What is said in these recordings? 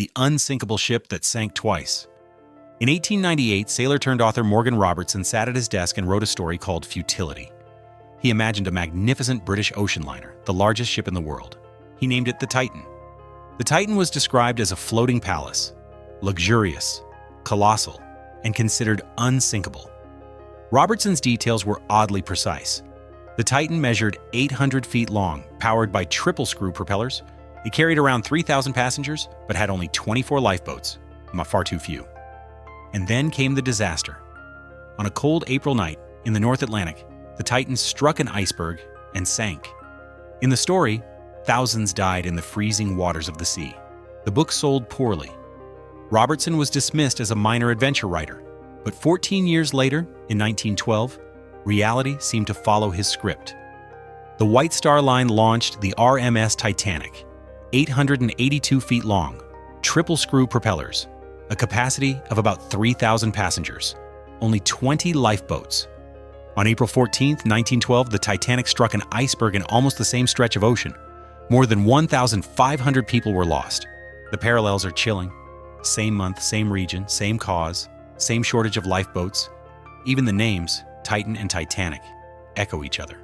the unsinkable ship that sank twice. In 1898, sailor-turned-author Morgan Robertson sat at his desk and wrote a story called Futility. He imagined a magnificent British ocean liner, the largest ship in the world. He named it the Titan. The Titan was described as a floating palace, luxurious, colossal, and considered unsinkable. Robertson's details were oddly precise. The Titan measured 800 feet long, powered by triple-screw propellers. It carried around 3,000 passengers, but had only 24 lifeboats, far too few. And then came the disaster. On a cold April night in the North Atlantic, the Titan struck an iceberg and sank. In the story, thousands died in the freezing waters of the sea. The book sold poorly. Robertson was dismissed as a minor adventure writer, but 14 years later, in 1912, reality seemed to follow his script. The White Star Line launched the RMS Titanic, 882 feet long, triple-screw propellers, a capacity of about 3,000 passengers, only 20 lifeboats. On April 14, 1912, the Titanic struck an iceberg in almost the same stretch of ocean. More than 1,500 people were lost. The parallels are chilling. Same month, same region, same cause, same shortage of lifeboats. Even the names, Titan and Titanic, echo each other.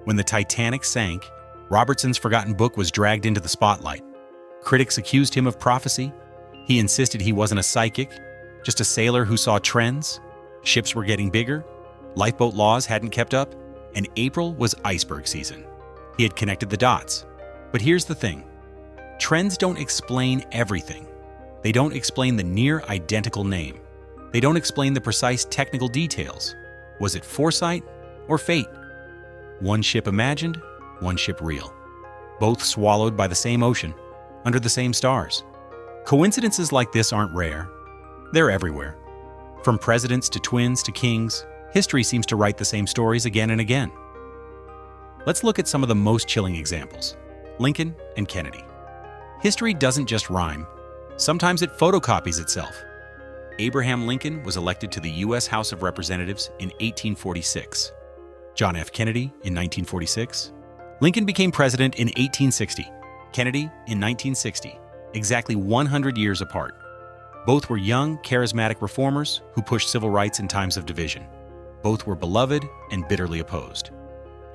When the Titanic sank, Robertson's forgotten book was dragged into the spotlight. Critics accused him of prophecy. He insisted he wasn't a psychic, just a sailor who saw trends. Ships were getting bigger, lifeboat laws hadn't kept up, and April was iceberg season. He had connected the dots. But here's the thing. Trends don't explain everything. They don't explain the near-identical name. They don't explain the precise technical details. Was it foresight or fate? One ship imagined, one ship real. Both swallowed by the same ocean, under the same stars. Coincidences like this aren't rare. They're everywhere. From presidents to twins to kings, history seems to write the same stories again and again. Let's look at some of the most chilling examples. Lincoln and Kennedy. History doesn't just rhyme. Sometimes it photocopies itself. Abraham Lincoln was elected to the U.S. House of Representatives in 1846. John F. Kennedy in 1946. Lincoln became president in 1860. Kennedy in 1960. Exactly 100 years apart. Both were young, charismatic reformers who pushed civil rights in times of division. Both were beloved and bitterly opposed.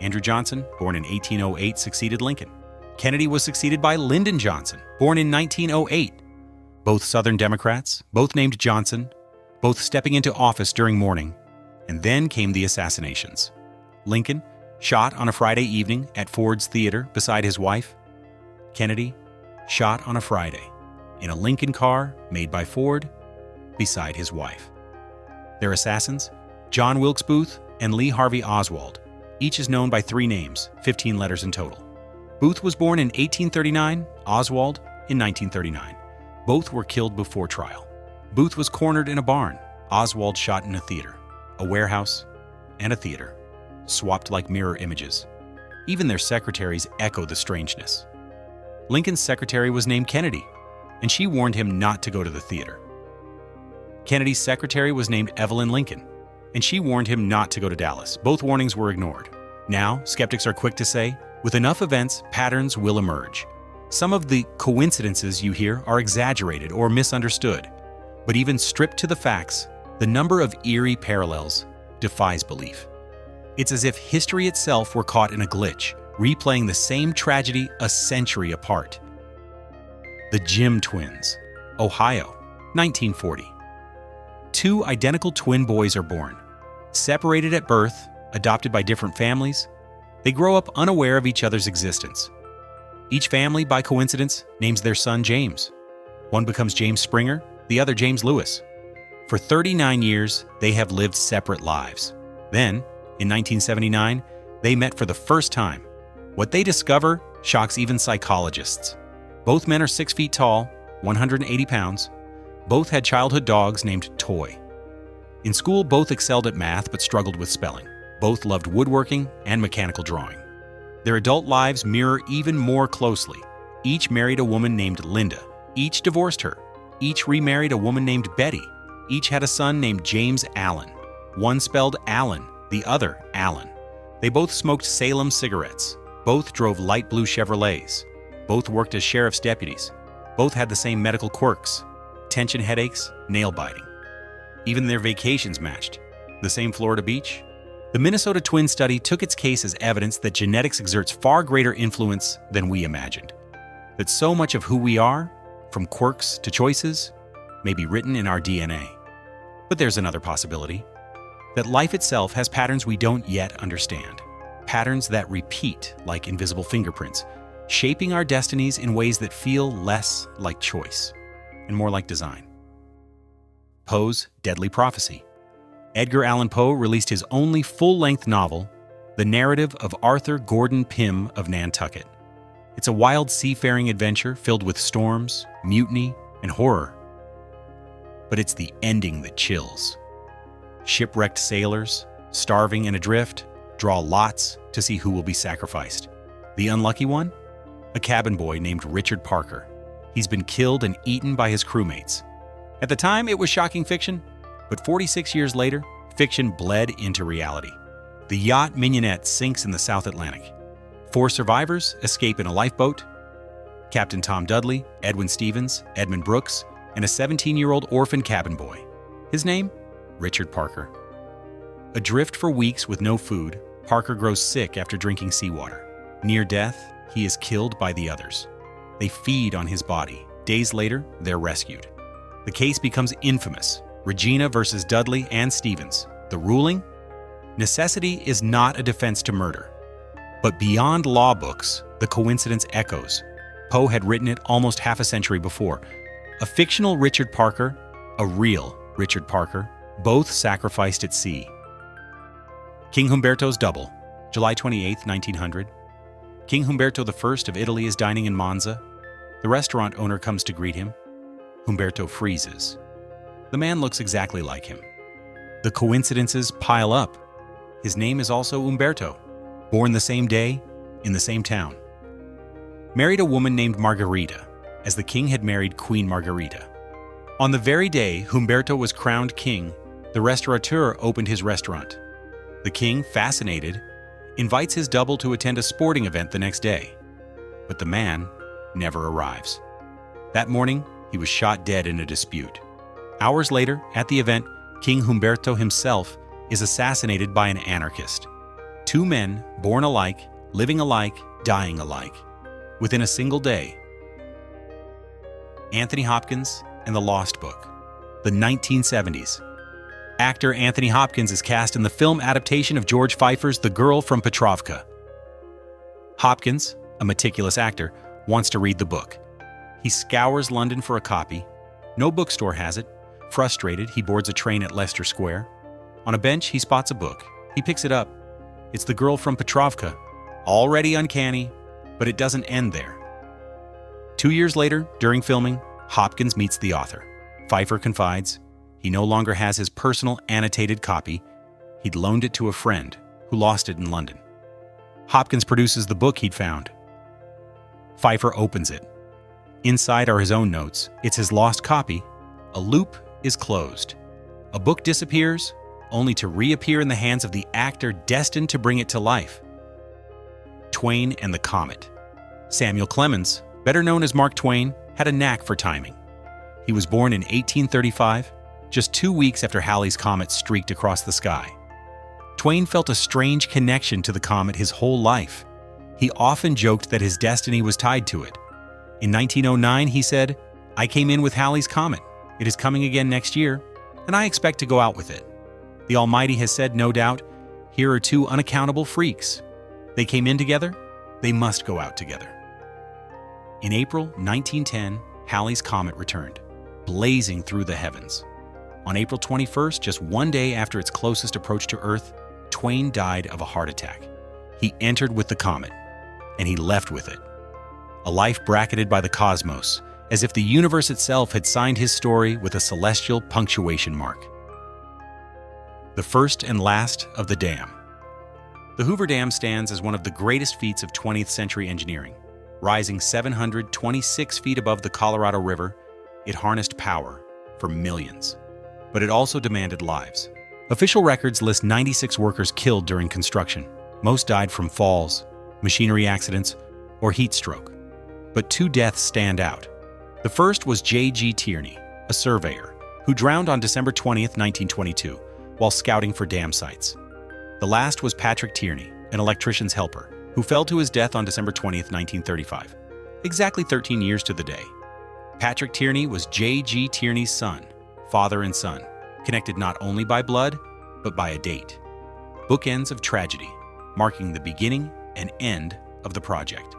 Andrew Johnson, born in 1808, succeeded Lincoln. Kennedy was succeeded by Lyndon Johnson, born in 1908. Both Southern Democrats, both named Johnson, both stepping into office during mourning. And then came the assassinations. Lincoln, shot on a Friday evening at Ford's Theater beside his wife. Kennedy, shot on a Friday in a Lincoln car made by Ford beside his wife. Their assassins, John Wilkes Booth and Lee Harvey Oswald. Each is known by 3 names, 15 letters in total. Booth was born in 1839, Oswald in 1939. Both were killed before trial. Booth was cornered in a barn, Oswald shot in a theater, a warehouse, and a theater, swapped like mirror images. Even their secretaries echo the strangeness. Lincoln's secretary was named Kennedy, and she warned him not to go to the theater. Kennedy's secretary was named Evelyn Lincoln, and she warned him not to go to Dallas. Both warnings were ignored. Now, skeptics are quick to say, with enough events, patterns will emerge. Some of the coincidences you hear are exaggerated or misunderstood. But even stripped to the facts, the number of eerie parallels defies belief. It's as if history itself were caught in a glitch, replaying the same tragedy a century apart. The Jim twins, Ohio, 1940. 2 identical twin boys are born. Separated at birth, adopted by different families, they grow up unaware of each other's existence. Each family, by coincidence, names their son James. One becomes James Springer, the other James Lewis. For 39 years, they have lived separate lives. Then, in 1979, they met for the first time. What they discover shocks even psychologists. Both men are 6 feet tall, 180 pounds. Both had childhood dogs named Toy. In school, both excelled at math but struggled with spelling. Both loved woodworking and mechanical drawing. Their adult lives mirror even more closely. Each married a woman named Linda. Each divorced her. Each remarried a woman named Betty. Each had a son named James Allen. One spelled Allen, the other Allen. They both smoked Salem cigarettes. Both drove light blue Chevrolets. Both worked as sheriff's deputies. Both had the same medical quirks: tension headaches, nail biting. Even their vacations matched. The same Florida beach. The Minnesota twin study took its case as evidence that genetics exerts far greater influence than we imagined. That so much of who we are, from quirks to choices, may be written in our DNA. But there's another possibility. That life itself has patterns we don't yet understand. Patterns that repeat like invisible fingerprints, shaping our destinies in ways that feel less like choice and more like design. Poe's Deadly Prophecy. Edgar Allan Poe released his only full-length novel, The Narrative of Arthur Gordon Pym of Nantucket. It's a wild seafaring adventure filled with storms, mutiny, and horror. But it's the ending that chills. Shipwrecked sailors, starving and adrift, draw lots to see who will be sacrificed. The unlucky one? A cabin boy named Richard Parker. He's been killed and eaten by his crewmates. At the time, it was shocking fiction, but 46 years later, fiction bled into reality. The yacht Mignonette sinks in the South Atlantic. 4 survivors escape in a lifeboat: Captain Tom Dudley, Edwin Stevens, Edmund Brooks, and a 17-year-old orphan cabin boy. His name? Richard Parker. Adrift for weeks with no food, Parker grows sick after drinking seawater. Near death, he is killed by the others. They feed on his body. Days later, they're rescued. The case becomes infamous: Regina versus Dudley and Stevens. The ruling? Necessity is not a defense to murder. But beyond law books, the coincidence echoes. Poe had written it almost half a century before. A fictional Richard Parker, a real Richard Parker, both sacrificed at sea. King Humberto's Double, July 28, 1900. King Humberto I of Italy is dining in Monza. The restaurant owner comes to greet him. Humberto freezes. The man looks exactly like him. The coincidences pile up. His name is also Umberto, born the same day, in the same town. Married a woman named Margarita, as the king had married Queen Margarita. On the very day Humberto was crowned king, the restaurateur opened his restaurant. The king, fascinated, invites his double to attend a sporting event the next day. But the man never arrives. That morning, he was shot dead in a dispute. Hours later, at the event, King Humberto himself is assassinated by an anarchist. 2 men, born alike, living alike, dying alike, within a single day. Anthony Hopkins and the Lost Book, the 1970s. Actor Anthony Hopkins is cast in the film adaptation of George Pfeiffer's The Girl from Petrovka. Hopkins, a meticulous actor, wants to read the book. He scours London for a copy. No bookstore has it. Frustrated, he boards a train at Leicester Square. On a bench, he spots a book. He picks it up. It's The Girl from Petrovka. Already uncanny, but it doesn't end there. 2 years later, during filming, Hopkins meets the author. Pfeiffer confides he no longer has his personal annotated copy. He'd loaned it to a friend who lost it in London. Hopkins produces the book he'd found. Pfeiffer opens it. Inside are his own notes. It's his lost copy. A loop is closed. A book disappears, only to reappear in the hands of the actor destined to bring it to life. Twain and the Comet. Samuel Clemens, better known as Mark Twain, had a knack for timing. He was born in 1835, just 2 weeks after Halley's Comet streaked across the sky. Twain felt a strange connection to the comet his whole life. He often joked that his destiny was tied to it. In 1909, he said, "I came in with Halley's Comet. It is coming again next year, and I expect to go out with it. The Almighty has said, no doubt, here are 2 unaccountable freaks. They came in together, they must go out together." In April 1910, Halley's Comet returned, blazing through the heavens. On April 21st, just 1 day after its closest approach to Earth, Twain died of a heart attack. He entered with the comet, and he left with it. A life bracketed by the cosmos, as if the universe itself had signed his story with a celestial punctuation mark. The first and last of the dam. The Hoover Dam stands as one of the greatest feats of 20th century engineering. Rising 726 feet above the Colorado River, it harnessed power for millions. But it also demanded lives. Official records list 96 workers killed during construction. Most died from falls, machinery accidents, or heat stroke. But 2 deaths stand out. The first was J.G. Tierney, a surveyor, who drowned on December 20th, 1922, while scouting for dam sites. The last was Patrick Tierney, an electrician's helper, who fell to his death on December 20th, 1935, exactly 13 years to the day. Patrick Tierney was J.G. Tierney's son, father and son, connected not only by blood, but by a date. Bookends of tragedy, marking the beginning and end of the project.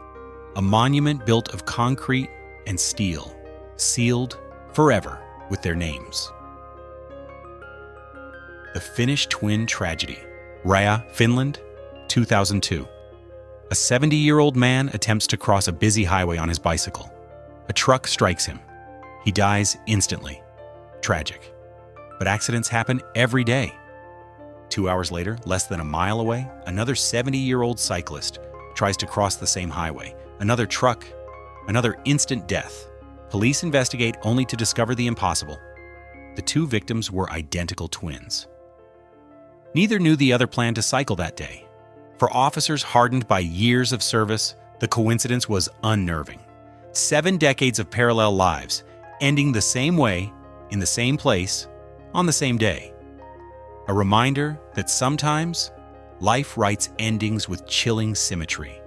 A monument built of concrete and steel, sealed forever with their names. The Finnish twin tragedy. Raja, Finland, 2002. A 70-year-old man attempts to cross a busy highway on his bicycle. A truck strikes him. He dies instantly. Tragic. But accidents happen every day. 2 hours later, less than a mile away, another 70-year-old cyclist tries to cross the same highway. Another truck, another instant death. Police investigate only to discover the impossible. The two victims were identical twins. Neither knew the other planned to cycle that day. For officers hardened by years of service, the coincidence was unnerving. 7 decades of parallel lives, ending the same way, in the same place, on the same day. A reminder that sometimes life writes endings with chilling symmetry.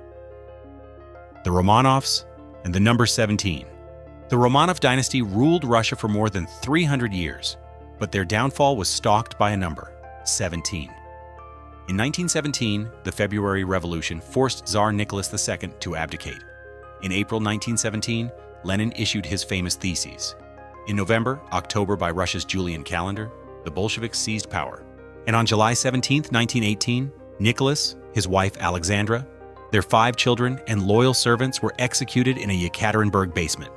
The Romanovs and the number 17. The Romanov dynasty ruled Russia for more than 300 years, but their downfall was stalked by a number, 17. In 1917, the February Revolution forced Tsar Nicholas II to abdicate. In April 1917, Lenin issued his famous theses. In November, October by Russia's Julian calendar, the Bolsheviks seized power. And on July 17, 1918, Nicholas, his wife Alexandra, their 5 children, and loyal servants were executed in a Yekaterinburg basement.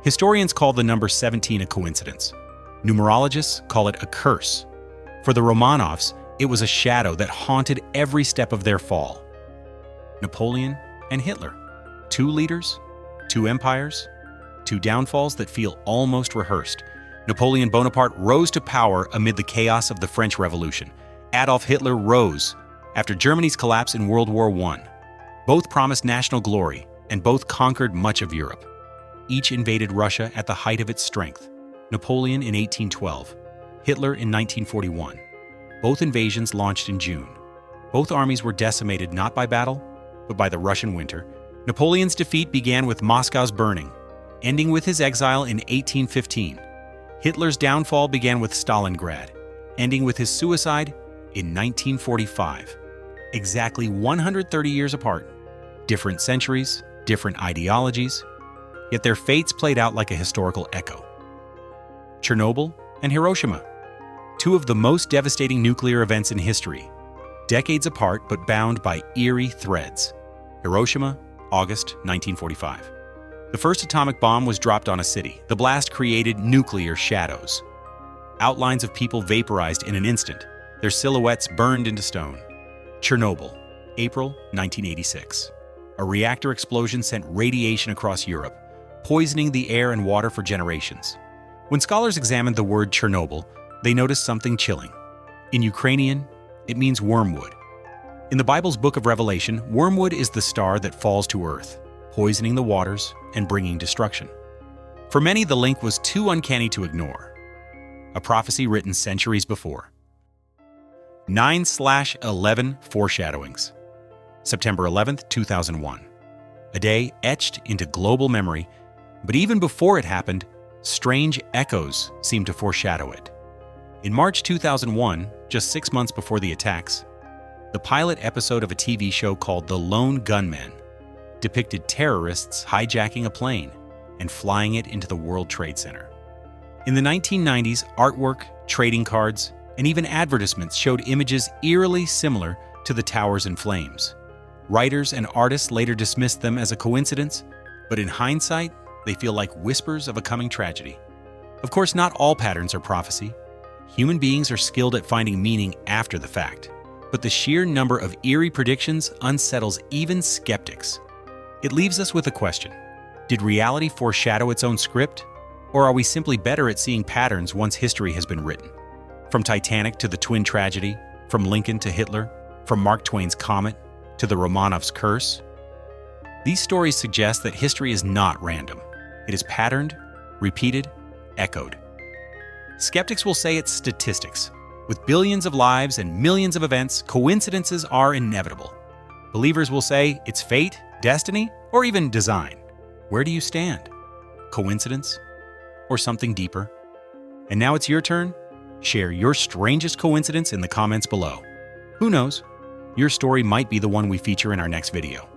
Historians call the number 17 a coincidence. Numerologists call it a curse. For the Romanovs, it was a shadow that haunted every step of their fall. Napoleon and Hitler. 2 leaders, 2 empires, 2 downfalls that feel almost rehearsed. Napoleon Bonaparte rose to power amid the chaos of the French Revolution. Adolf Hitler rose after Germany's collapse in World War I. Both promised national glory, and both conquered much of Europe. Each invaded Russia at the height of its strength. Napoleon in 1812, Hitler in 1941. Both invasions launched in June. Both armies were decimated not by battle, but by the Russian winter. Napoleon's defeat began with Moscow's burning, ending with his exile in 1815. Hitler's downfall began with Stalingrad, ending with his suicide in 1945. Exactly 130 years apart. Different centuries, different ideologies, yet their fates played out like a historical echo. Chernobyl and Hiroshima, 2 of the most devastating nuclear events in history, decades apart but bound by eerie threads. Hiroshima, August 1945. The first atomic bomb was dropped on a city. The blast created nuclear shadows. Outlines of people vaporized in an instant, their silhouettes burned into stone. Chernobyl, April 1986. A reactor explosion sent radiation across Europe, poisoning the air and water for generations. When scholars examined the word Chernobyl, they noticed something chilling. In Ukrainian, it means wormwood. In the Bible's book of Revelation, wormwood is the star that falls to earth, poisoning the waters and bringing destruction. For many, the link was too uncanny to ignore. A prophecy written centuries before. 9/11 foreshadowings. September 11th, 2001. A day etched into global memory, but even before it happened, strange echoes seemed to foreshadow it. In March 2001, just 6 months before the attacks, the pilot episode of a TV show called The Lone Gunman depicted terrorists hijacking a plane and flying it into the World Trade Center. In the 1990s, artwork, trading cards, and even advertisements showed images eerily similar to the towers in flames. Writers and artists later dismissed them as a coincidence, but in hindsight, they feel like whispers of a coming tragedy. Of course, not all patterns are prophecy. Human beings are skilled at finding meaning after the fact, but the sheer number of eerie predictions unsettles even skeptics. It leaves us with a question. Did reality foreshadow its own script? Or are we simply better at seeing patterns once history has been written? From Titanic to the twin tragedy, from Lincoln to Hitler, from Mark Twain's comet to the Romanovs' curse, these stories suggest that history is not random. It is patterned, repeated, echoed. Skeptics will say it's statistics. With billions of lives and millions of events, coincidences are inevitable. Believers will say it's fate, destiny, or even design. Where do you stand? Coincidence? Or something deeper? And now it's your turn. Share your strangest coincidence in the comments below. Who knows? Your story might be the one we feature in our next video.